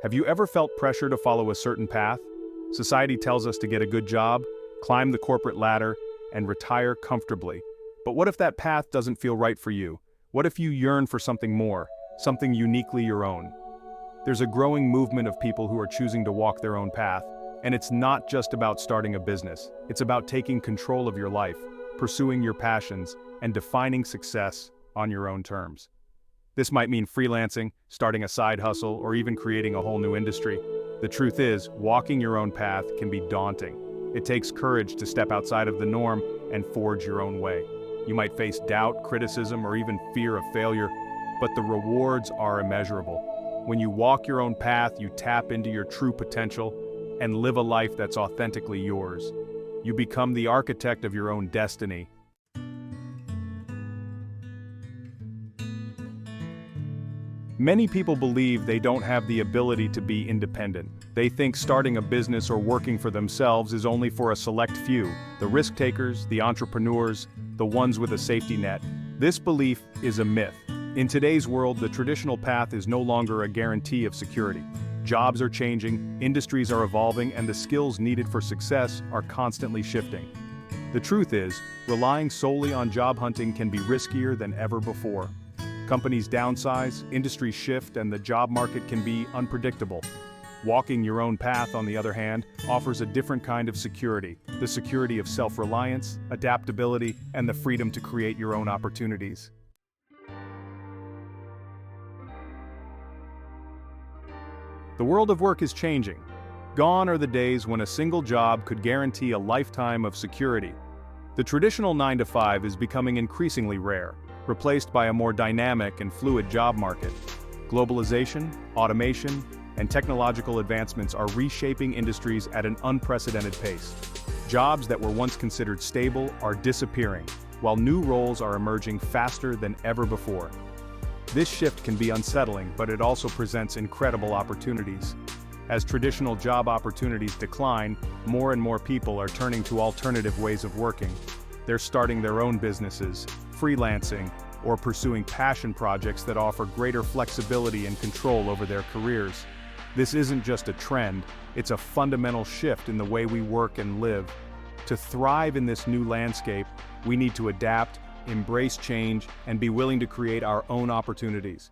Have you ever felt pressure to follow a certain path? Society tells us to get a good job, climb the corporate ladder, and retire comfortably. But what if that path doesn't feel right for you? What if you yearn for something more, something uniquely your own? There's a growing movement of people who are choosing to walk their own path, and it's not just about starting a business. It's about taking control of your life, pursuing your passions, and defining success on your own terms. This might mean freelancing, starting a side hustle, or even creating a whole new industry. The truth is, walking your own path can be daunting. It takes courage to step outside of the norm and forge your own way. You might face doubt, criticism, or even fear of failure, but the rewards are immeasurable. When you walk your own path, you tap into your true potential and live a life that's authentically yours. You become the architect of your own destiny. Many people believe they don't have the ability to be independent. They think starting a business or working for themselves is only for a select few, the risk takers, the entrepreneurs, the ones with a safety net. This belief is a myth. In today's world, the traditional path is no longer a guarantee of security. Jobs are changing, industries are evolving, and the skills needed for success are constantly shifting. The truth is, relying solely on job hunting can be riskier than ever before. Companies downsize, industries shift, and the job market can be unpredictable. Walking your own path, on the other hand, offers a different kind of security, the security of self-reliance, adaptability, and the freedom to create your own opportunities. The world of work is changing. Gone are the days when a single job could guarantee a lifetime of security. The traditional 9-to-5 is becoming increasingly rare, replaced by a more dynamic and fluid job market. Globalization, automation, and technological advancements are reshaping industries at an unprecedented pace. Jobs that were once considered stable are disappearing, while new roles are emerging faster than ever before. This shift can be unsettling, but it also presents incredible opportunities. As traditional job opportunities decline, more and more people are turning to alternative ways of working. They're starting their own businesses, freelancing, or pursuing passion projects that offer greater flexibility and control over their careers. This isn't just a trend, it's a fundamental shift in the way we work and live. To thrive in this new landscape, we need to adapt, embrace change, and be willing to create our own opportunities.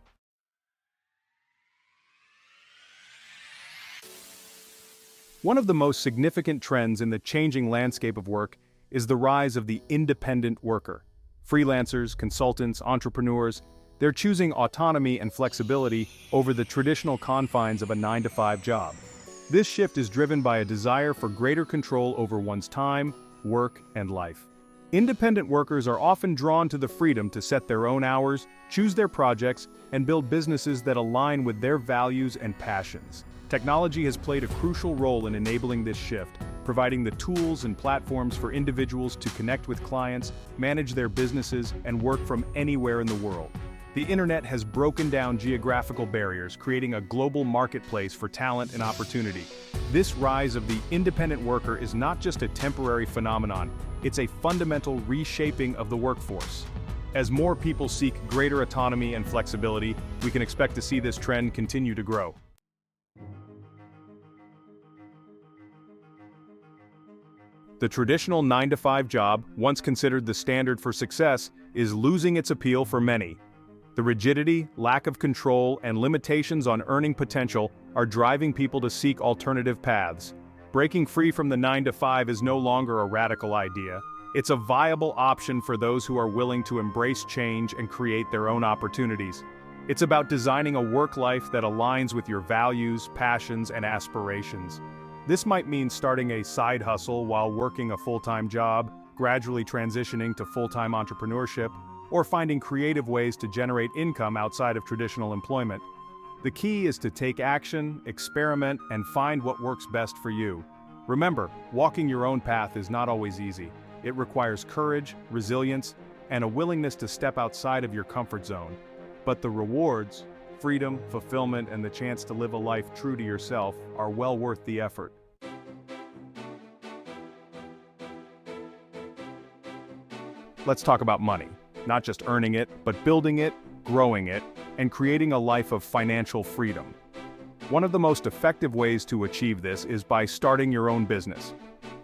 One of the most significant trends in the changing landscape of work is the rise of the independent worker. Freelancers, consultants, entrepreneurs, they're choosing autonomy and flexibility over the traditional confines of a 9-to-5 job. This shift is driven by a desire for greater control over one's time, work, and life. Independent workers are often drawn to the freedom to set their own hours, choose their projects, and build businesses that align with their values and passions. Technology has played a crucial role in enabling this shift, providing the tools and platforms for individuals to connect with clients, manage their businesses, and work from anywhere in the world. The internet has broken down geographical barriers, creating a global marketplace for talent and opportunity. This rise of the independent worker is not just a temporary phenomenon, it's a fundamental reshaping of the workforce. As more people seek greater autonomy and flexibility, we can expect to see this trend continue to grow. The traditional 9-to-5 job, once considered the standard for success, is losing its appeal for many. The rigidity, lack of control, and limitations on earning potential are driving people to seek alternative paths. Breaking free from the 9-to-5 is no longer a radical idea. It's a viable option for those who are willing to embrace change and create their own opportunities. It's about designing a work life that aligns with your values, passions, and aspirations. This might mean starting a side hustle while working a full-time job, gradually transitioning to full-time entrepreneurship, or finding creative ways to generate income outside of traditional employment. The key is to take action, experiment, and find what works best for you. Remember, walking your own path is not always easy. It requires courage, resilience, and a willingness to step outside of your comfort zone. But the rewards, freedom, fulfillment, and the chance to live a life true to yourself are well worth the effort. Let's talk about money. Not just earning it, but building it, growing it, and creating a life of financial freedom. One of the most effective ways to achieve this is by starting your own business.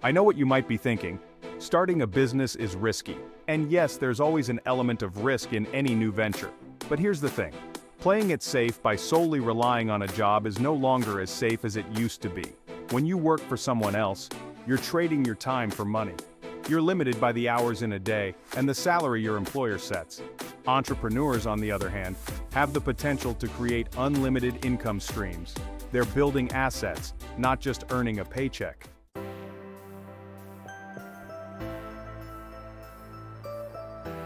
I know what you might be thinking. Starting a business is risky. And yes, there's always an element of risk in any new venture. But here's the thing. Playing it safe by solely relying on a job is no longer as safe as it used to be. When you work for someone else, you're trading your time for money. You're limited by the hours in a day and the salary your employer sets. Entrepreneurs, on the other hand, have the potential to create unlimited income streams. They're building assets, not just earning a paycheck.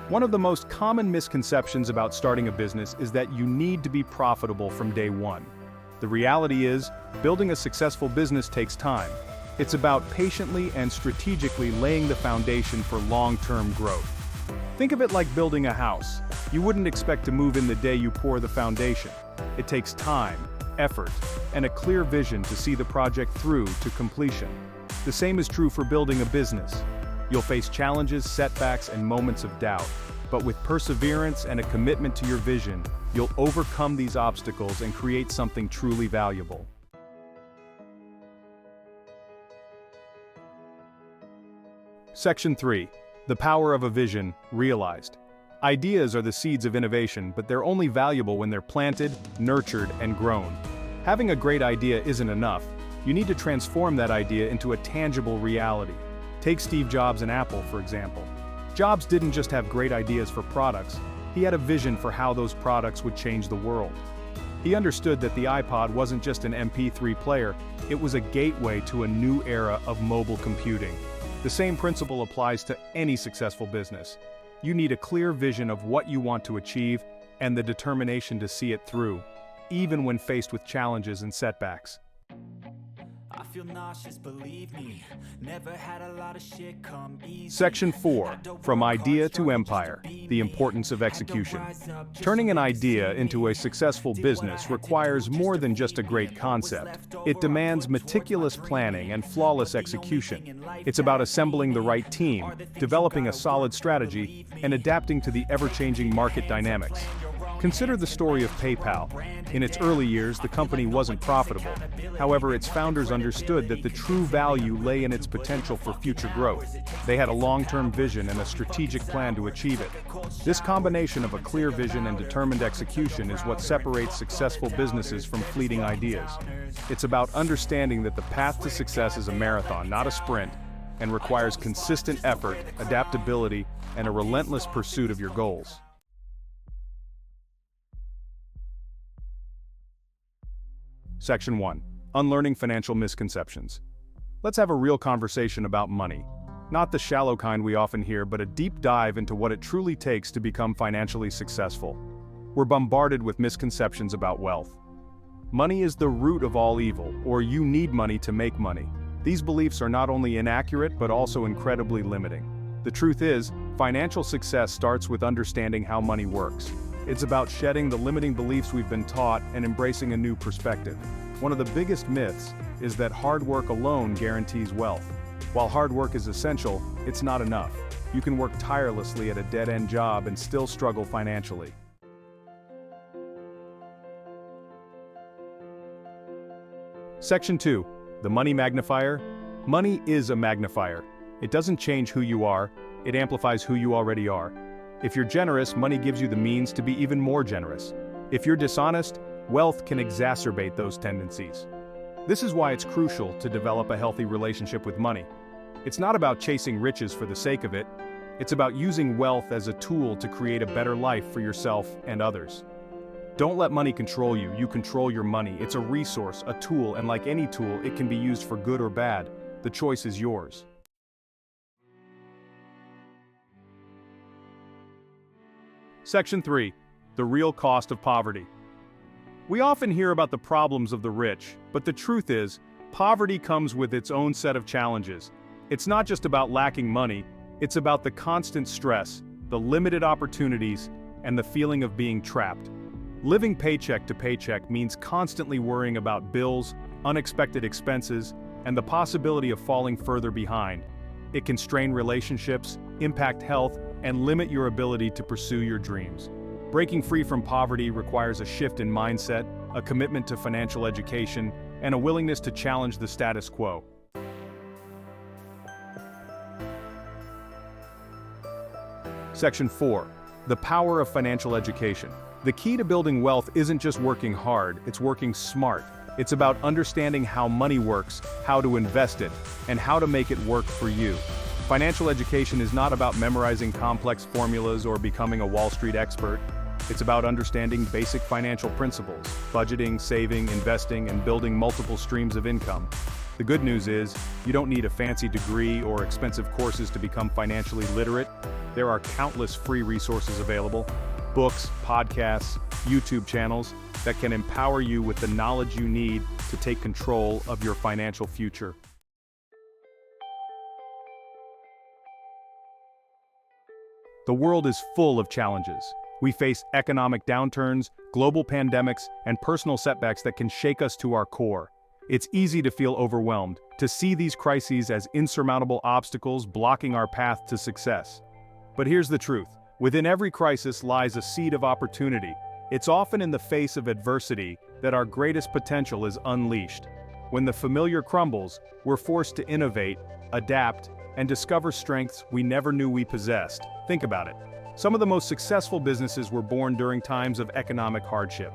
One of the most common misconceptions about starting a business is that you need to be profitable from day one. The reality is, building a successful business takes time. It's about patiently and strategically laying the foundation for long-term growth. Think of it like building a house. You wouldn't expect to move in the day you pour the foundation. It takes time, effort, and a clear vision to see the project through to completion. The same is true for building a business. You'll face challenges, setbacks, and moments of doubt. But with perseverance and a commitment to your vision, you'll overcome these obstacles and create something truly valuable. Section 3. The power of a vision, realized. Ideas are the seeds of innovation, but they're only valuable when they're planted, nurtured, and grown. Having a great idea isn't enough. You need to transform that idea into a tangible reality. Take Steve Jobs and Apple, for example. Jobs didn't just have great ideas for products, he had a vision for how those products would change the world. He understood that the iPod wasn't just an MP3 player, it was a gateway to a new era of mobile computing. The same principle applies to any successful business. You need a clear vision of what you want to achieve and the determination to see it through, even when faced with challenges and setbacks. I feel nauseous, believe me. Never had a lot of shit come easy. Section 4. From idea to empire, the importance of execution. Turning an idea into a successful business requires more than just a great concept. It demands meticulous planning and flawless execution. It's about assembling the right team, developing a solid strategy, and adapting to the ever-changing market dynamics. Consider the story of PayPal. In its early years, the company wasn't profitable. However, its founders understood that the true value lay in its potential for future growth. They had a long-term vision and a strategic plan to achieve it. This combination of a clear vision and determined execution is what separates successful businesses from fleeting ideas. It's about understanding that the path to success is a marathon, not a sprint, and requires consistent effort, adaptability, and a relentless pursuit of your goals. Section 1. Unlearning financial misconceptions. Let's have a real conversation about money. Not the shallow kind we often hear, but a deep dive into what it truly takes to become financially successful. We're bombarded with misconceptions about wealth. Money is the root of all evil, or you need money to make money. These beliefs are not only inaccurate, but also incredibly limiting. The truth is, financial success starts with understanding how money works. It's about shedding the limiting beliefs we've been taught and embracing a new perspective. One of the biggest myths is that hard work alone guarantees wealth. While hard work is essential, it's not enough. You can work tirelessly at a dead-end job and still struggle financially. Section 2. The money magnifier. Money is a magnifier. It doesn't change who you are, it amplifies who you already are. If you're generous, money gives you the means to be even more generous. If you're dishonest, wealth can exacerbate those tendencies. This is why it's crucial to develop a healthy relationship with money. It's not about chasing riches for the sake of it. It's about using wealth as a tool to create a better life for yourself and others. Don't let money control you. You control your money. It's a resource, a tool, and like any tool, it can be used for good or bad. The choice is yours. Section 3. The real cost of poverty. We often hear about the problems of the rich, but the truth is, poverty comes with its own set of challenges. It's not just about lacking money, it's about the constant stress, the limited opportunities, and the feeling of being trapped. Living paycheck to paycheck means constantly worrying about bills, unexpected expenses, and the possibility of falling further behind. It can strain relationships, impact health, and limit your ability to pursue your dreams. Breaking free from poverty requires a shift in mindset, a commitment to financial education, and a willingness to challenge the status quo. Section 4. The power of financial education. The key to building wealth isn't just working hard, it's working smart. It's about understanding how money works, how to invest it, and how to make it work for you. Financial education is not about memorizing complex formulas or becoming a Wall Street expert. It's about understanding basic financial principles, budgeting, saving, investing, and building multiple streams of income. The good news is, you don't need a fancy degree or expensive courses to become financially literate. There are countless free resources available, books, podcasts, YouTube channels that can empower you with the knowledge you need to take control of your financial future. The world is full of challenges. We face economic downturns, global pandemics, and personal setbacks that can shake us to our core. It's easy to feel overwhelmed, to see these crises as insurmountable obstacles blocking our path to success. But here's the truth. Within every crisis lies a seed of opportunity. It's often in the face of adversity that our greatest potential is unleashed. When the familiar crumbles, we're forced to innovate, adapt, and discover strengths we never knew we possessed. Think about it. Some of the most successful businesses were born during times of economic hardship.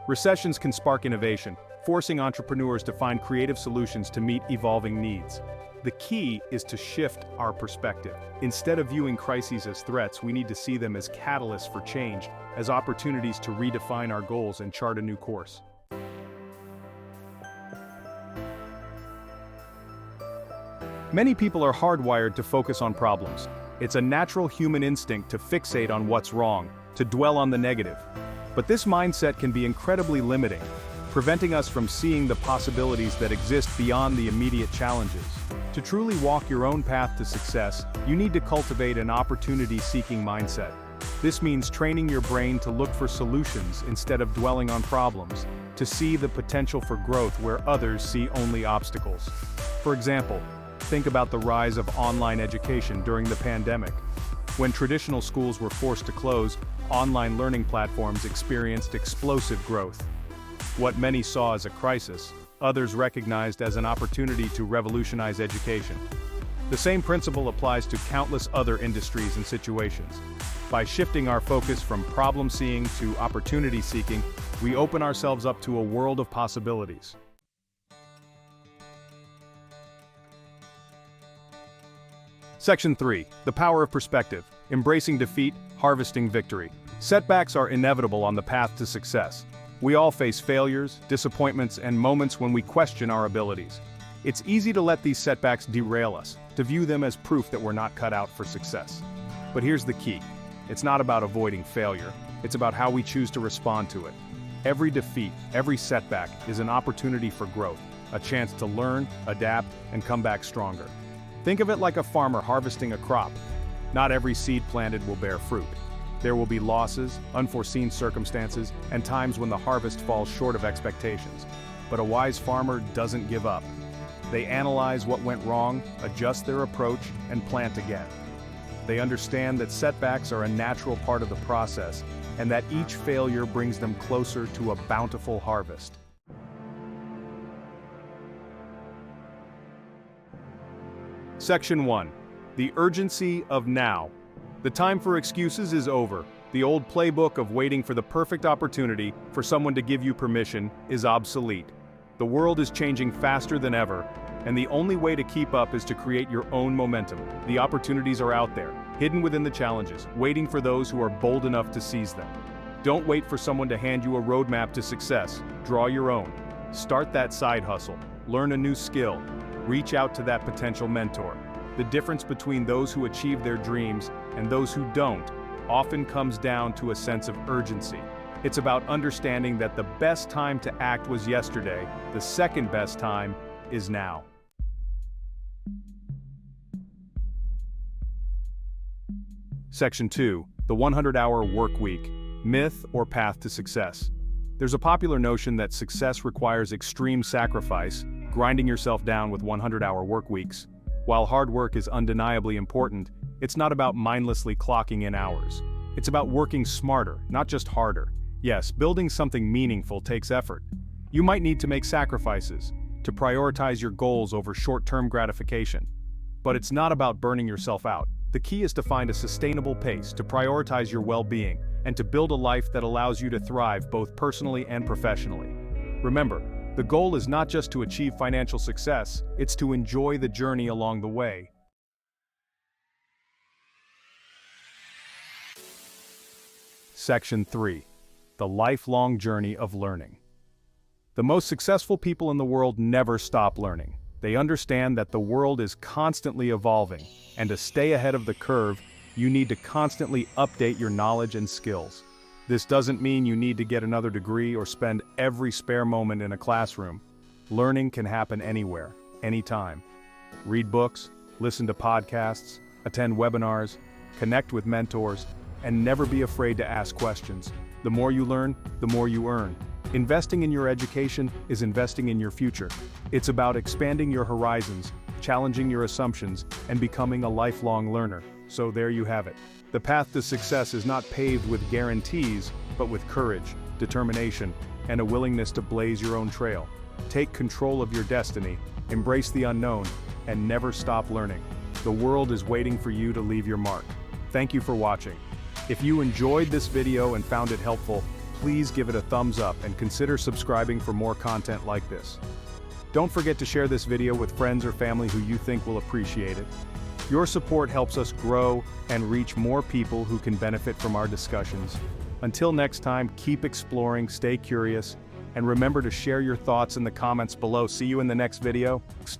Recessions can spark innovation, forcing entrepreneurs to find creative solutions to meet evolving needs. The key is to shift our perspective. Instead of viewing crises as threats, we need to see them as catalysts for change, as opportunities to redefine our goals and chart a new course. Many people are hardwired to focus on problems. It's a natural human instinct to fixate on what's wrong, to dwell on the negative. But this mindset can be incredibly limiting, preventing us from seeing the possibilities that exist beyond the immediate challenges. To truly walk your own path to success, you need to cultivate an opportunity-seeking mindset. This means training your brain to look for solutions instead of dwelling on problems, to see the potential for growth where others see only obstacles. For example, think about the rise of online education during the pandemic. When traditional schools were forced to close, online learning platforms experienced explosive growth. What many saw as a crisis, others recognized as an opportunity to revolutionize education. The same principle applies to countless other industries and situations. By shifting our focus from problem-seeing to opportunity-seeking, we open ourselves up to a world of possibilities. Section 3. The power of perspective. Embracing defeat, harvesting victory. Setbacks are inevitable on the path to success. We all face failures, disappointments, and moments when we question our abilities. It's easy to let these setbacks derail us, to view them as proof that we're not cut out for success. But here's the key. It's not about avoiding failure. It's about how we choose to respond to it. Every defeat, every setback is an opportunity for growth, a chance to learn, adapt, and come back stronger. Think of it like a farmer harvesting a crop. Not every seed planted will bear fruit. There will be losses, unforeseen circumstances, and times when the harvest falls short of expectations. But a wise farmer doesn't give up. They analyze what went wrong, adjust their approach, and plant again. They understand that setbacks are a natural part of the process, and that each failure brings them closer to a bountiful harvest. Section 1. The urgency of now. The time for excuses is over. The old playbook of waiting for the perfect opportunity for someone to give you permission is obsolete. The world is changing faster than ever, and the only way to keep up is to create your own momentum. The opportunities are out there, hidden within the challenges, waiting for those who are bold enough to seize them. Don't wait for someone to hand you a roadmap to success. Draw your own. Start that side hustle. Learn a new skill. Reach out to that potential mentor. The difference between those who achieve their dreams and those who don't often comes down to a sense of urgency. It's about understanding that the best time to act was yesterday, the second best time is now. Section 2. The 100-hour work week. Myth or path to success. There's a popular notion that success requires extreme sacrifice, grinding yourself down with 100-hour work weeks. While hard work is undeniably important, it's not about mindlessly clocking in hours. It's about working smarter, not just harder. Yes, building something meaningful takes effort. You might need to make sacrifices, to prioritize your goals over short-term gratification. But it's not about burning yourself out. The key is to find a sustainable pace, to prioritize your well-being, and to build a life that allows you to thrive both personally and professionally. Remember, the goal is not just to achieve financial success, it's to enjoy the journey along the way. Section 3. The lifelong journey of learning. The most successful people in the world never stop learning. They understand that the world is constantly evolving, and to stay ahead of the curve, you need to constantly update your knowledge and skills. This doesn't mean you need to get another degree or spend every spare moment in a classroom. Learning can happen anywhere, anytime. Read books, listen to podcasts, attend webinars, connect with mentors, and never be afraid to ask questions. The more you learn, the more you earn. Investing in your education is investing in your future. It's about expanding your horizons, challenging your assumptions, and becoming a lifelong learner. So there you have it. The path to success is not paved with guarantees, but with courage, determination, and a willingness to blaze your own trail. Take control of your destiny, embrace the unknown, and never stop learning. The world is waiting for you to leave your mark. Thank you for watching. If you enjoyed this video and found it helpful, please give it a thumbs up and consider subscribing for more content like this. Don't forget to share this video with friends or family who you think will appreciate it. Your support helps us grow and reach more people who can benefit from our discussions. Until next time, keep exploring, stay curious, and remember to share your thoughts in the comments below. See you in the next video.